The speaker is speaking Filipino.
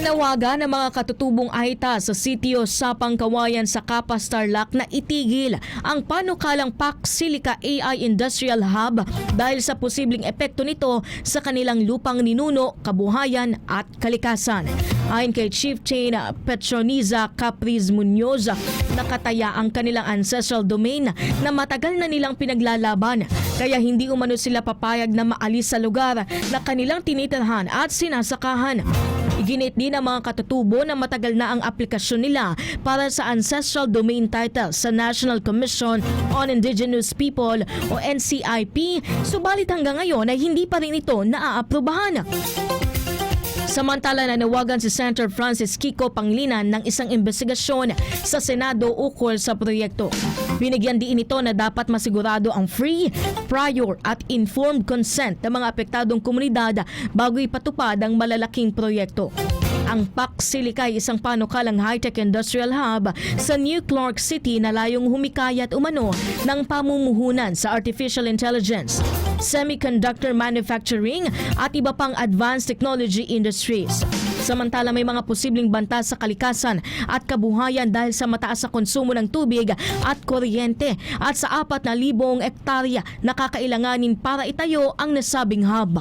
Nanawagan ng mga katutubong ahita sa sitio sa Pangkawayan sa Kapas Tarlac na itigil ang panukalang PAC Silica AI Industrial Hub dahil sa posibleng epekto nito sa kanilang lupang ninuno, kabuhayan at kalikasan. Ayon kay Chief Chain Petroniza Capriz Munoz, nakataya ang kanilang ancestral domain na matagal na nilang pinaglalaban, kaya hindi umano sila papayag na maalis sa lugar na kanilang tinitirhan at sinasakahan. Iginit din ng mga katutubo na matagal na ang aplikasyon nila para sa Ancestral Domain Title sa National Commission on Indigenous People o NCIP, subalit hanggang ngayon ay hindi pa rin ito naaaprubahan. Samantala, nanawagan si Senator Francis Kiko Pangilinan ng isang investigasyon sa Senado ukol sa proyekto. Binigyan din ito na dapat masigurado ang free, prior at informed consent ng mga apektadong komunidad bago ipatupad ang malalaking proyekto. Ang PAC Silica ay isang panukalang high-tech industrial hub sa New Clark City na layong humikayat umano ng pamumuhunan sa artificial intelligence, semiconductor manufacturing at iba pang advanced technology industries. Samantala, may mga posibleng banta sa kalikasan at kabuhayan dahil sa mataas na konsumo ng tubig at kuryente at sa 4,000 ektarya na kakailanganin para itayo ang nasabing hub.